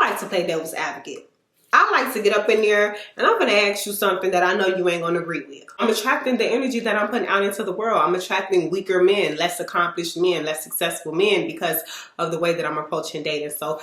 like to play devil's advocate. I like to get up in there and I'm going to ask you something that I know you ain't going to agree with. I'm attracting the energy that I'm putting out into the world. I'm attracting weaker men, less accomplished men, less successful men because of the way that I'm approaching dating. So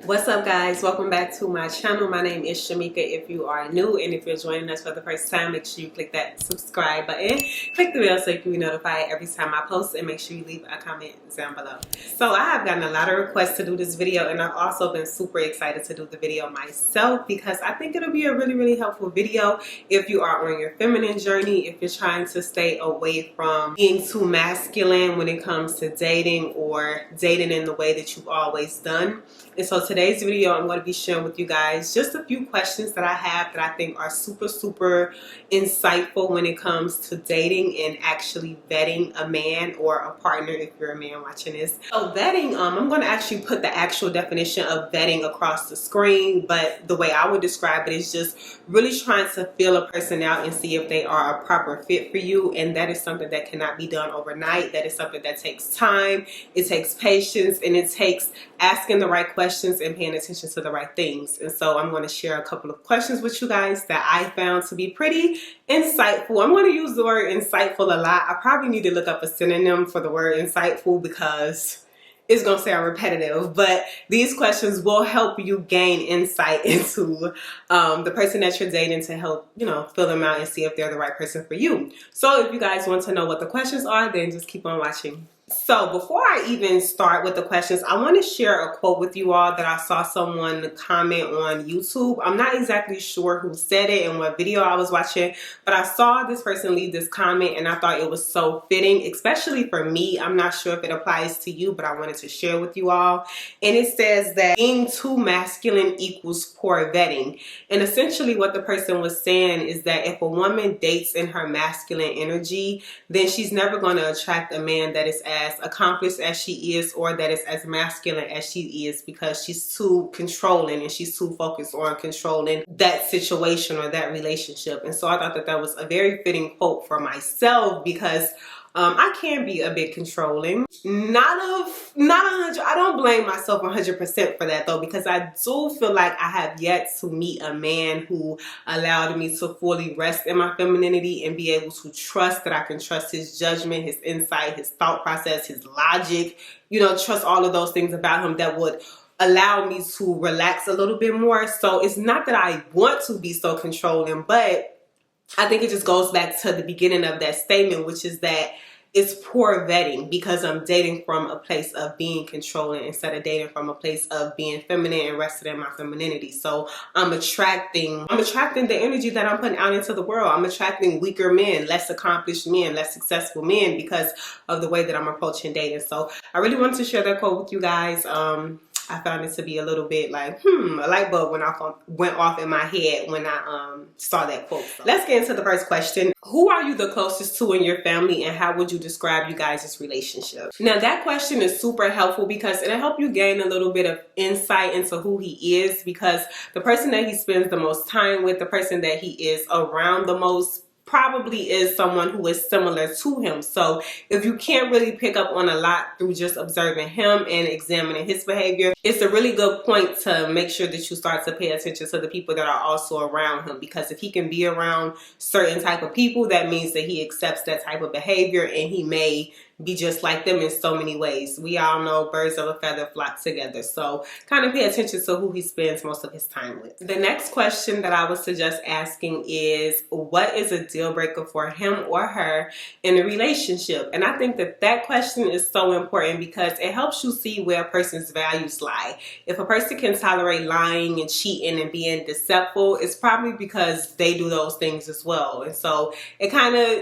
what's up, guys? Welcome back to my channel. My name is Shameka if you are new, and if you're joining us for the first time, make sure you click that subscribe button, click the bell so you can be notified every time I post, and make sure you leave a comment down below. So I have gotten a lot of requests to do this video, and I've also been super excited to do the video myself because I think it'll be a really helpful video if you are on your feminine journey, if you're trying to stay away from being too masculine when it comes to dating or dating in the way that you've always done. And so today's video, I'm going to be sharing with you guys just a few questions that I have that I think are super insightful when it comes to dating and actually vetting a man or a partner if you're a man watching this. So vetting, I'm going to actually put the actual definition of vetting across the screen, but the way I would describe it is just really trying to feel a person out and see if they are a proper fit for you. And that is something that cannot be done overnight. That is something that takes time, it takes patience, and it takes asking the right questions and paying attention to the right things. And so I'm going to share a couple of questions with you guys that I found to be pretty insightful. I'm going to use the word insightful a lot. I probably need to look up a synonym for the word insightful because it's going to sound repetitive, but these questions will help you gain insight into the person that you're dating to help, fill them out and see if they're the right person for you. So if you guys want to know what the questions are, then just keep on watching. So before I even start with the questions, I want to share a quote with you all that I saw someone comment on YouTube. I'm not exactly sure who said it and what video I was watching, but I saw this person leave this comment and I thought it was so fitting, especially for me. I'm not sure if it applies to you, but I wanted to share with you all. And it says that being too masculine equals poor vetting. And essentially what the person was saying is that if a woman dates in her masculine energy, then she's never going to attract a man that is as accomplished as she is or that is as masculine as she is because she's too controlling and she's too focused on controlling that situation or that relationship. And so I thought that that was a very fitting quote for myself because I can be a bit controlling. Not 100. I don't blame myself 100% for that though, because I do feel like I have yet to meet a man who allowed me to fully rest in my femininity and be able to trust that I can trust his judgment, his insight, his thought process, his logic, trust all of those things about him that would allow me to relax a little bit more. So it's not that I want to be so controlling, but I think it just goes back to the beginning of that statement, which is that it's poor vetting because I'm dating from a place of being controlling instead of dating from a place of being feminine and rested in my femininity. So I'm attracting the energy that I'm putting out into the world. I'm attracting weaker men, less accomplished men, less successful men because of the way that I'm approaching dating. So I really wanted to share that quote with you guys. I found it to be a little bit like, a light bulb went off in my head when I saw that quote. So let's get into the first question. Who are you the closest to in your family and how would you describe you guys' relationship? Now that question is super helpful because it'll help you gain a little bit of insight into who he is, because the person that he spends the most time with, the person that he is around the most, probably is someone who is similar to him. So if you can't really pick up on a lot through just observing him and examining his behavior, it's a really good point to make sure that you start to pay attention to the people that are also around him, because if he can be around certain type of people, that means that he accepts that type of behavior and he may be just like them in so many ways. We all know birds of a feather flock together. So kind of pay attention to who he spends most of his time with. The next question that I would suggest asking is, what is a deal breaker for him or her in a relationship? And I think that that question is so important because it helps you see where a person's values lie. If a person can tolerate lying and cheating and being deceitful, it's probably because they do those things as well. And so it kind of,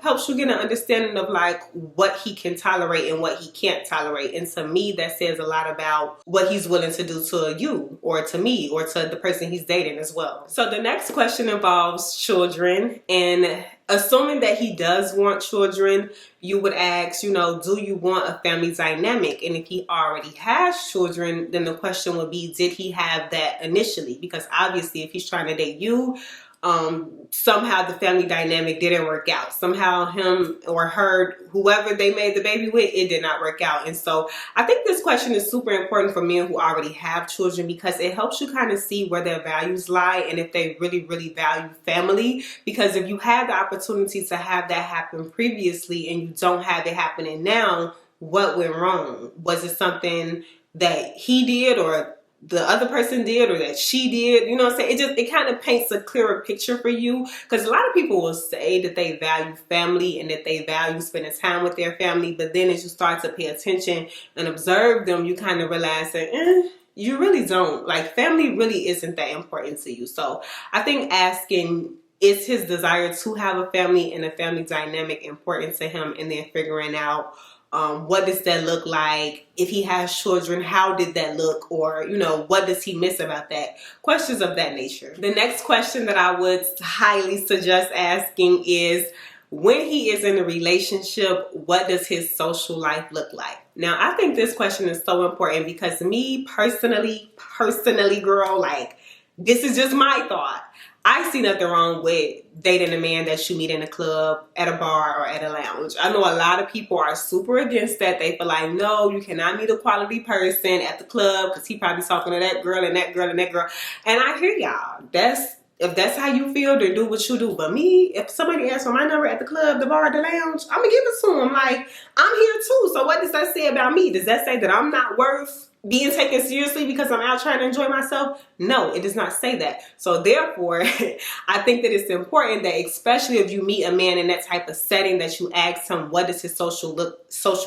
helps you get an understanding of like what he can tolerate and what he can't tolerate. And to me, that says a lot about what he's willing to do to you or to me or to the person he's dating as well. So the next question involves children, and assuming that he does want children, you would ask, do you want a family dynamic? And if he already has children, then the question would be, did he have that initially? Because obviously if he's trying to date you, somehow the family dynamic didn't work out. Somehow him or her, whoever they made the baby with, it did not work out. And so I think this question is super important for men who already have children, because it helps you kind of see where their values lie and if they really, really value family. Because if you had the opportunity to have that happen previously and you don't have it happening now, what went wrong? Was it something that he did or the other person did or that she did? You know what I'm saying? It kind of paints a clearer picture for you, because a lot of people will say that they value family and that they value spending time with their family, but then as you start to pay attention and observe them, you kind of realize that you really don't. Like, family really isn't that important to you. So I think asking, is his desire to have a family and a family dynamic important to him, and then figuring out what does that look like? If he has children, how did that look? Or, you know, what does he miss about that? Questions of that nature. The next question that I would highly suggest asking is, when he is in a relationship, what does his social life look like? Now, I think this question is so important because me personally, girl, like, this is just my thought. I see nothing wrong with dating a man that you meet in a club, at a bar, or at a lounge. I know a lot of people are super against that. They feel like, no, you cannot meet a quality person at the club because he probably talking to that girl and that girl and that girl. And I hear y'all. If that's how you feel, then do what you do. But me, if somebody asks for my number at the club, the bar, the lounge, I'm going to give it to them. Like, I'm here too. So what does that say about me? Does that say that I'm not worth being taken seriously because I'm out trying to enjoy myself? No, it does not say that. So therefore, I think that it's important that, especially if you meet a man in that type of setting, that you ask him, what does his social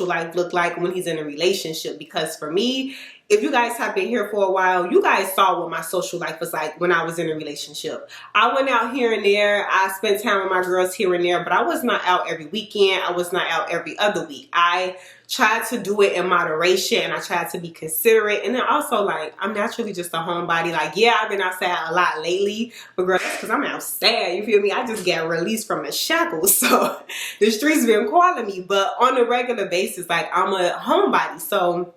life look like when he's in a relationship? Because for me, if you guys have been here for a while, you guys saw what my social life was like when I was in a relationship. I went out here and there. I spent time with my girls here and there, but I was not out every weekend. I was not out every other week. I tried to do it in moderation, and I tried to be considerate. And then also, like, I'm naturally just a homebody. Like, yeah, I've been outside a lot lately, but girl, that's because I'm outside. You feel me? I just got released from the shackles, so the streets been calling me. But on a regular basis, like, I'm a homebody, so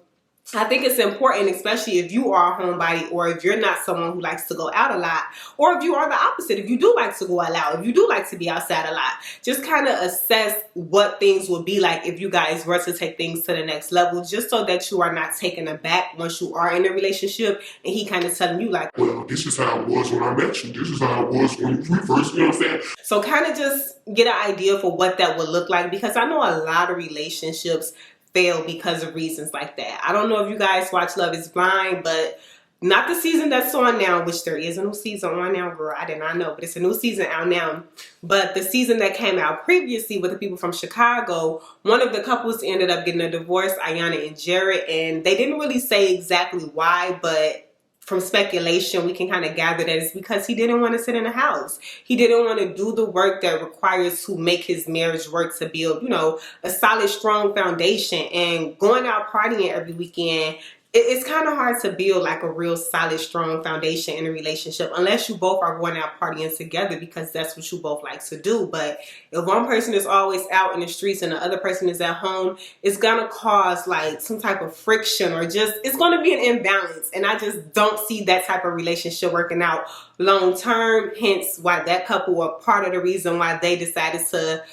I think it's important, especially if you are a homebody, or if you're not someone who likes to go out a lot, or if you are the opposite, if you do like to go out, if you do like to be outside a lot, just kind of assess what things would be like if you guys were to take things to the next level, just so that you are not taken aback once you are in a relationship and he kind of telling you like, well, this is how it was when I met you, this is how it was when we first, you know what I'm saying? So kind of just get an idea for what that would look like, because I know a lot of relationships fail because of reasons like that. I don't know if you guys watch Love is Blind, but not the season that's on now, which there is a new season on now, girl. I did not know, but it's a new season out now. But the season that came out previously with the people from Chicago, one of the couples ended up getting a divorce, Ayana and Jared, and they didn't really say exactly why, but from speculation, we can kind of gather that it's because he didn't want to sit in a house. He didn't want to do the work that requires to make his marriage work, to build, you know, a solid, strong foundation. And going out partying every weekend, it's kind of hard to build like a real solid, strong foundation in a relationship unless you both are going out partying together, because that's what you both like to do. But if one person is always out in the streets and the other person is at home, it's gonna cause like some type of friction, or just, it's gonna be an imbalance. And I just don't see that type of relationship working out long term. Hence why that couple were part of the reason why they decided to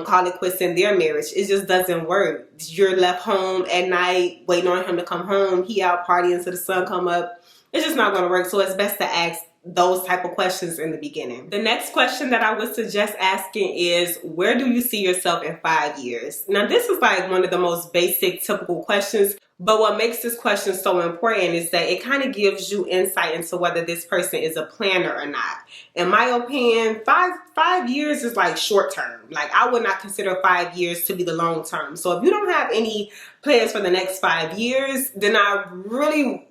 call it quits in their marriage. It just doesn't work. You're left home at night waiting on him to come home. He out partying till the sun come up. It's just not going to work. So it's best to ask those type of questions in the beginning. The next question that I would suggest asking is, where do you see yourself in 5 years? Now, this is like one of the most basic, typical questions. But what makes this question so important is that it kind of gives you insight into whether this person is a planner or not. In my opinion, five years is like short term. Like, I would not consider 5 years to be the long term. So if you don't have any plans for the next 5 years, then I really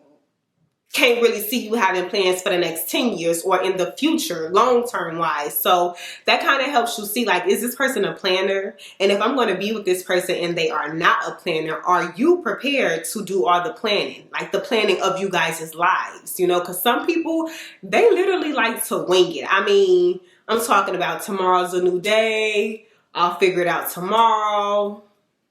can't really see you having plans for the next 10 years or in the future, long-term wise. So that kind of helps you see, like, is this person a planner? And if I'm going to be with this person and they are not a planner, are you prepared to do all the planning? Like the planning of you guys' lives, you know? Because some people, they literally like to wing it. I mean, I'm talking about tomorrow's a new day. I'll figure it out tomorrow.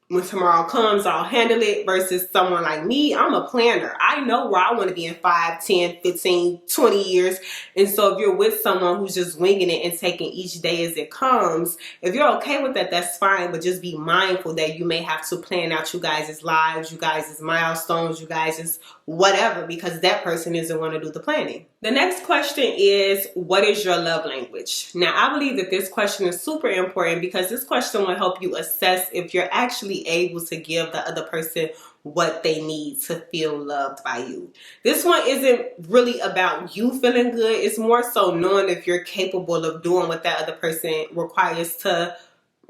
when tomorrow comes, I'll handle it, versus someone like me, I'm a planner. I know where I want to be in 5, 10, 15, 20 years. And so if you're with someone who's just winging it and taking each day as it comes, if you're okay with that, that's fine. But just be mindful that you may have to plan out you guys' lives, you guys' milestones, you guys' whatever, because that person isn't going to do the planning. The next question is, what is your love language? Now, I believe that this question is super important because this question will help you assess if you're actually able to give the other person what they need to feel loved by you. This one isn't really about you feeling good. It's more so knowing if you're capable of doing what that other person requires to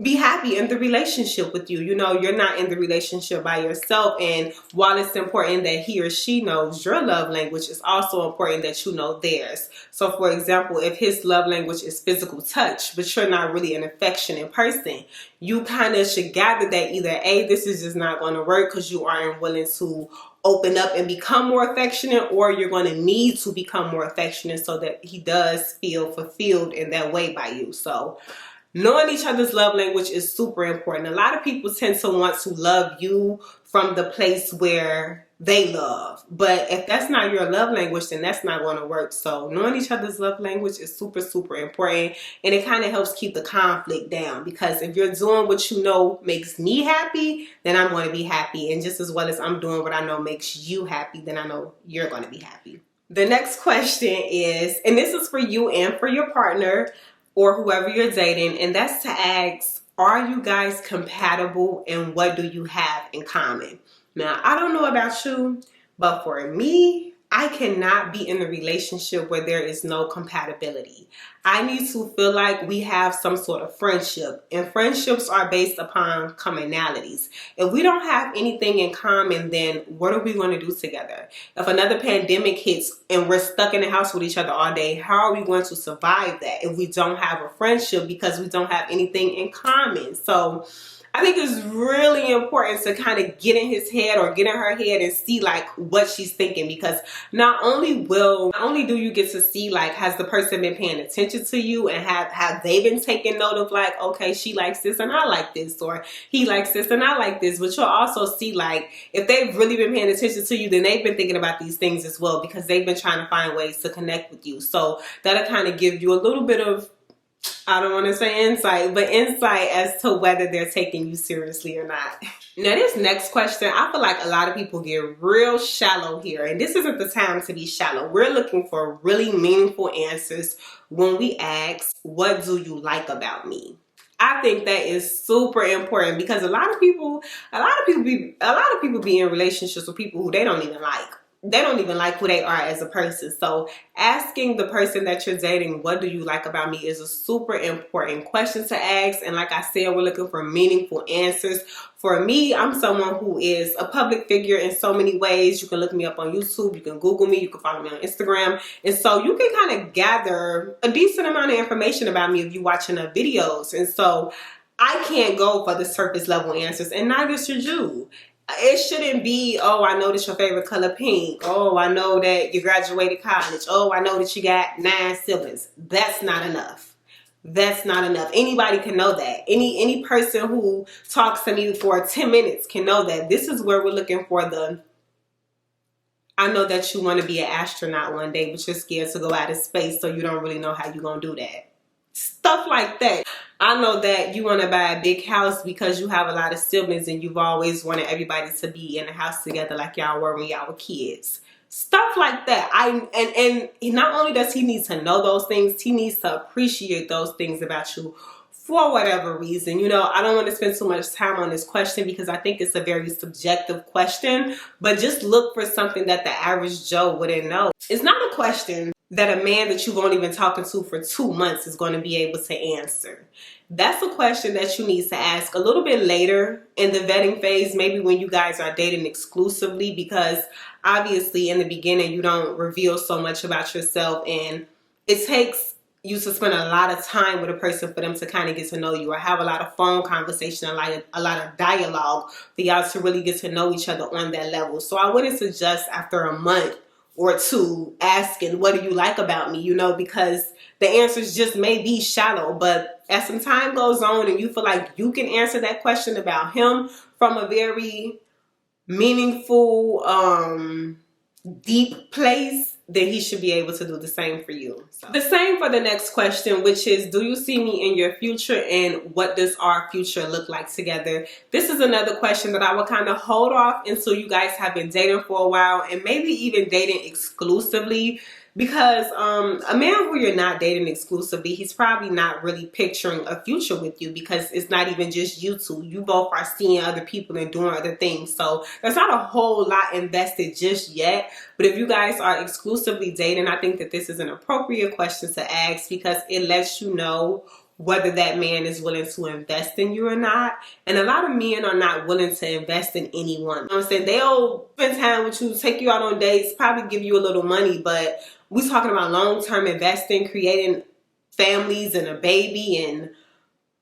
be happy in the relationship with you. You know, you're not in the relationship by yourself. And while it's important that he or she knows your love language, it's also important that you know theirs. So for example, if his love language is physical touch, but you're not really an affectionate person, you kind of should gather that either A, this is just not going to work because you aren't willing to open up and become more affectionate, or you're going to need to become more affectionate so that he does feel fulfilled in that way by you. So knowing each other's love language is super important. A lot of people tend to want to love you from the place where they love. But if that's not your love language, then that's not going to work. So knowing each other's love language is super, super important. And it kind of helps keep the conflict down. Because if you're doing what you know makes me happy, then I'm going to be happy. And just as well as I'm doing what I know makes you happy, then I know you're going to be happy. The next question is, and this is for you and for your partner, or whoever you're dating, and that's to ask, are you guys compatible and what do you have in common? Now, I don't know about you, but for me, I cannot be in a relationship where there is no compatibility. I need to feel like we have some sort of friendship, and friendships are based upon commonalities. If we don't have anything in common, then what are we going to do together? If another pandemic hits and we're stuck in the house with each other all day, how are we going to survive that if we don't have a friendship because we don't have anything in common? So I think it's really important to kind of get in his head or get in her head and see like what she's thinking, because not only do you get to see like, has the person been paying attention to you, and have they been taking note of like, okay, she likes this and I like this, or he likes this and I like this, but you'll also see like if they've really been paying attention to you, then they've been thinking about these things as well, because they've been trying to find ways to connect with you. So that'll kind of give you a little bit of, I don't want to say insight, but insight as to whether they're taking you seriously or not. Now, this next question, I feel like a lot of people get real shallow here, and this isn't the time to be shallow. We're looking for really meaningful answers when we ask, what do you like about me? I think that is super important, because a lot of people be in relationships with people who they don't even like. They don't even like who they are as a person. So asking the person that you're dating, what do you like about me, is a super important question to ask. And like I said, we're looking for meaningful answers. For me, I'm someone who is a public figure in so many ways. You can look me up on YouTube, you can Google me, you can follow me on Instagram. And so you can kind of gather a decent amount of information about me if you're watching the videos. And so I can't go for the surface level answers, and neither should you. It shouldn't be, oh, I know that's your favorite color pink. Oh, I know that you graduated college. Oh, I know that you got 9 siblings. That's not enough. That's not enough. Anybody can know that. Any person who talks to me for 10 minutes can know that. This is where we're looking for the, I know that you want to be an astronaut one day, but you're scared to go out of space, so you don't really know how you're going to do that. Stuff like that. I know that you want to buy a big house because you have a lot of siblings and you've always wanted everybody to be in a house together like y'all were when y'all were kids. Stuff like that. And not only does he need to know those things, he needs to appreciate those things about you for whatever reason. You know, I don't want to spend too much time on this question because I think it's a very subjective question, but just look for something that the average Joe wouldn't know. It's not a question that a man that you've only been talking to for 2 months is going to be able to answer. That's a question that you need to ask a little bit later in the vetting phase, maybe when you guys are dating exclusively, because obviously in the beginning you don't reveal so much about yourself, and it takes you to spend a lot of time with a person for them to kind of get to know you, or have a lot of phone conversation, a lot of dialogue for y'all to really get to know each other on that level. So I wouldn't suggest after a month or two asking, what do you like about me? You know, because the answers just may be shallow, but as some time goes on and you feel like you can answer that question about him from a very meaningful, deep place, then he should be able to do the same for you. So, the same for the next question, which is, do you see me in your future, and what does our future look like together? This is another question that I will kind of hold off until you guys have been dating for a while, and maybe even dating exclusively. Because a man who you're not dating exclusively, he's probably not really picturing a future with you, because it's not even just you two. You both are seeing other people and doing other things. So there's not a whole lot invested just yet. But if you guys are exclusively dating, I think that this is an appropriate question to ask, because it lets you know whether that man is willing to invest in you or not. And a lot of men are not willing to invest in anyone. You know what I'm saying? They'll spend time with you, take you out on dates, probably give you a little money, but we're talking about long-term investing, creating families and a baby and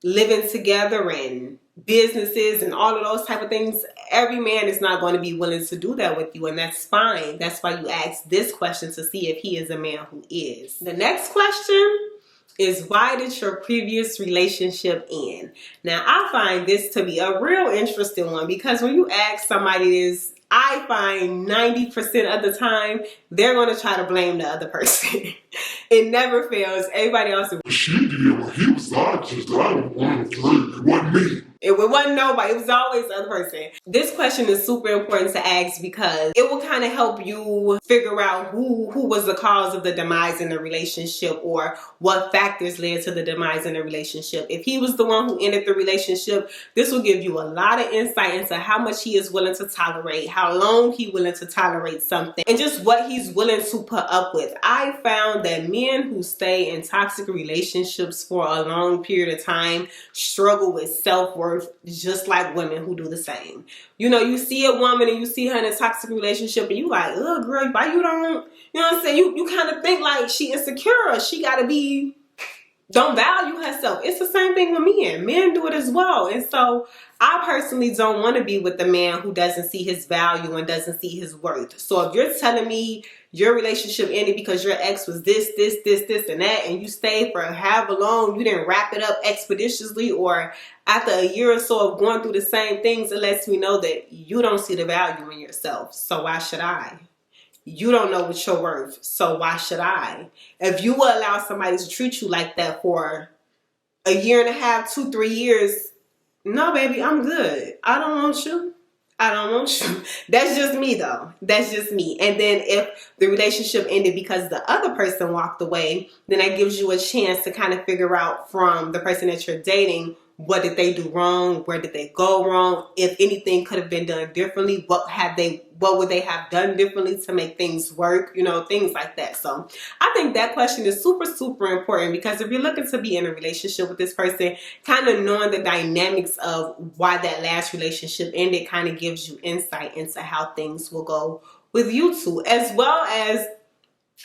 living together and businesses and all of those type of things. Every man is not going to be willing to do that with you, and that's fine. That's why you ask this question, to see if he is a man who is. The next question is, why did your previous relationship end? Now, I find this to be a real interesting one, because when you ask somebody this, I find 90% of the time, they're going to try to blame the other person. It never fails. Everybody else is, she did what he was just, I don't want to, it wasn't me. It wasn't nobody. It was always the other person. This question is super important to ask, because it will kind of help you figure out who was the cause of the demise in the relationship, or what factors led to the demise in the relationship. If he was the one who ended the relationship, this will give you a lot of insight into how much he is willing to tolerate, how long he's willing to tolerate something, and just what he's willing to put up with. I found that men who stay in toxic relationships for a long period of time struggle with self-worth, just like women who do the same. You know, you see a woman and you see her in a toxic relationship and you like, oh girl, why you don't, you know what I'm saying? You kind of think like she insecure. She gotta be, don't value herself. It's the same thing with men. Men do it as well. And so I personally don't want to be with the man who doesn't see his value and doesn't see his worth. So if you're telling me your relationship ended because your ex was this, and that, and you stayed for however long, you didn't wrap it up expeditiously, or after a year or so of going through the same things, it lets me know that you don't see the value in yourself. So why should I? You don't know what you're worth, so why should I? If you will allow somebody to treat you like that for a year and a half, 2-3 years, no, baby, I'm good. I don't want you. I don't want you. That's just me, though. That's just me. And then if the relationship ended because the other person walked away, then that gives you a chance to kind of figure out from the person that you're dating, what did they do wrong? Where did they go wrong? If anything could have been done differently, what would they have done differently to make things work? You know, things like that. So I think that question is super, super important, because if you're looking to be in a relationship with this person, kind of knowing the dynamics of why that last relationship ended kind of gives you insight into how things will go with you two, as well as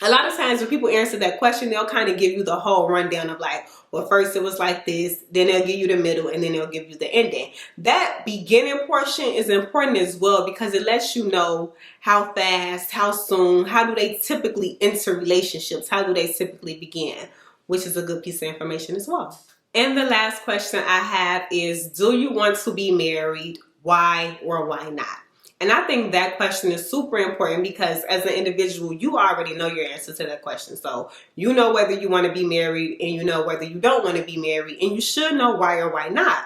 a lot of times when people answer that question, they'll kind of give you the whole rundown of like, well, first it was like this, then they'll give you the middle, and then they'll give you the ending. That beginning portion is important as well, because it lets you know how fast, how soon, how do they typically enter relationships, how do they typically begin, which is a good piece of information as well. And the last question I have is, do you want to be married? Why or why not? And I think that question is super important, because as an individual, you already know your answer to that question. So you know whether you want to be married, and you know whether you don't want to be married, and you should know why or why not.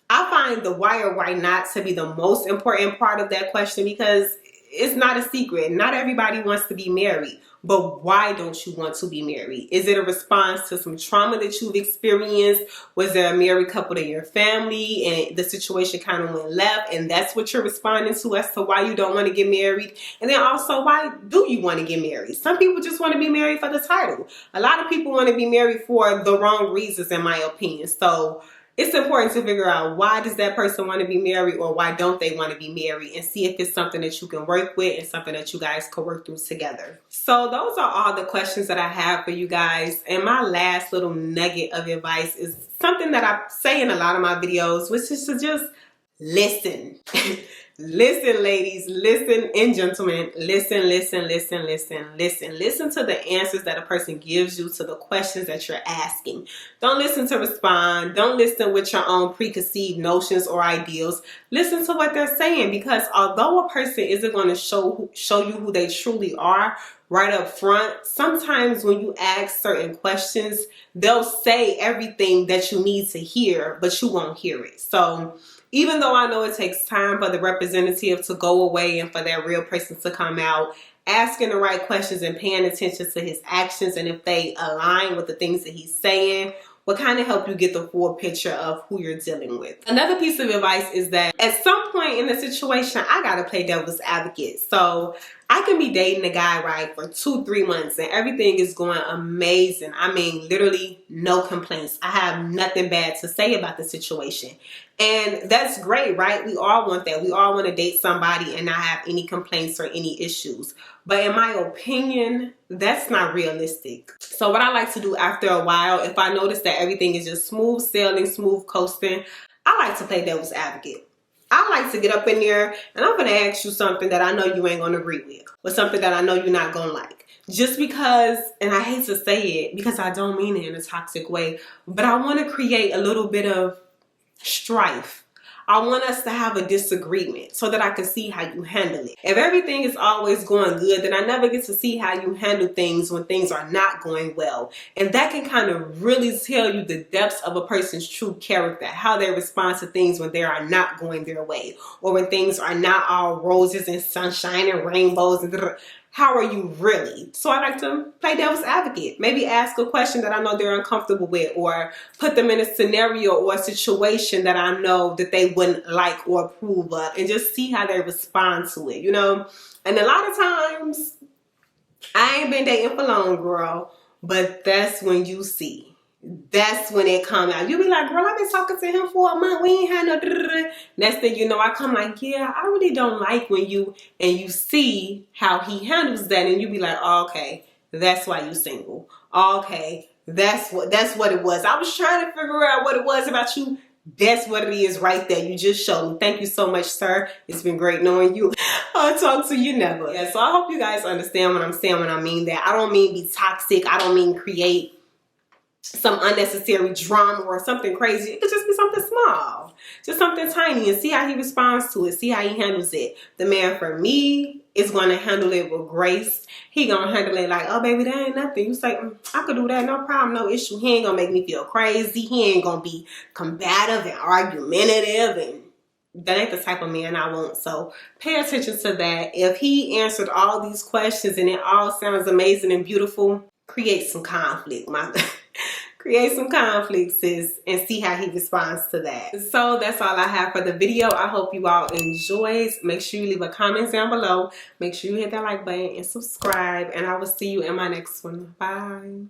I find the why or why not to be the most important part of that question, because it's not a secret. Not everybody wants to be married. But why don't you want to be married? Is it a response to some trauma that you've experienced? Was there a married couple in your family and the situation kind of went left, and that's what you're responding to as to why you don't want to get married? And then also, why do you want to get married? Some people just want to be married for the title. A lot of people want to be married for the wrong reasons, in my opinion. So it's important to figure out, why does that person want to be married, or why don't they want to be married, and see if it's something that you can work with and something that you guys can work through together. So those are all the questions that I have for you guys. And my last little nugget of advice is something that I say in a lot of my videos, which is to just listen. Listen, ladies, listen, and gentlemen, listen, listen, listen, listen, listen. Listen to the answers that a person gives you to the questions that you're asking. Don't listen to respond. Don't listen with your own preconceived notions or ideals. Listen to what they're saying, because although a person isn't going to show you who they truly are right up front, sometimes when you ask certain questions, they'll say everything that you need to hear, but you won't hear it. So even though I know it takes time for the representative to go away and for that real person to come out, asking the right questions and paying attention to his actions, and if they align with the things that he's saying, will kind of help you get the full picture of who you're dealing with. Another piece of advice is that at some point in the situation, I gotta play devil's advocate. So I can be dating a guy, right, for 2-3 months and everything is going amazing. I mean, literally no complaints. I have nothing bad to say about the situation. And that's great, right? We all want that. We all want to date somebody and not have any complaints or any issues. But in my opinion, that's not realistic. So what I like to do after a while, if I notice that everything is just smooth sailing, smooth coasting, I like to play devil's advocate. I like to get up in there and I'm going to ask you something that I know you ain't going to agree with, or something that I know you're not going to like. Just because, and I hate to say it because I don't mean it in a toxic way, but I want to create a little bit of strife. I want us to have a disagreement so that I can see how you handle it. If everything is always going good, then I never get to see how you handle things when things are not going well. And that can kind of really tell you the depths of a person's true character, how they respond to things when they are not going their way, or when things are not all roses and sunshine and rainbows and how are you really? So I like to play devil's advocate. Maybe ask a question that I know they're uncomfortable with, or put them in a scenario or a situation that I know that they wouldn't like or approve of, and just see how they respond to it, you know? And a lot of times, I ain't been dating for long, girl, but that's when you see. That's when it come out. You be like, girl, I've been talking to him for a month. We ain't had no. Next thing you know, I come like, yeah, I really don't like when you, and you see how he handles that, and you be like, oh, okay, that's why you single. Okay, that's what it was. I was trying to figure out what it was about you. That's what it is right there. You just showed me. Thank you so much, sir. It's been great knowing you. I'll talk to you never. Yeah, so I hope you guys understand what I'm saying when I mean that. I don't mean be toxic. I don't mean create some unnecessary drama or something crazy. It could just be something small, just something tiny, and see how he responds to it, see how he handles it. The man for me is going to handle it with grace. He gonna handle it like, oh baby, that ain't nothing. You say, I could do that, no problem, no issue. He ain't gonna make me feel crazy. He ain't gonna be combative and argumentative, and that ain't the type of man I want. So pay attention to that. If he answered all these questions and it all sounds amazing and beautiful, create some conflict, create some conflict, sis, and see how he responds to that. So that's all I have for the video. I hope you all enjoyed. Make sure you leave a comment down below. Make sure you hit that like button and subscribe, and I will see you in my next one. Bye.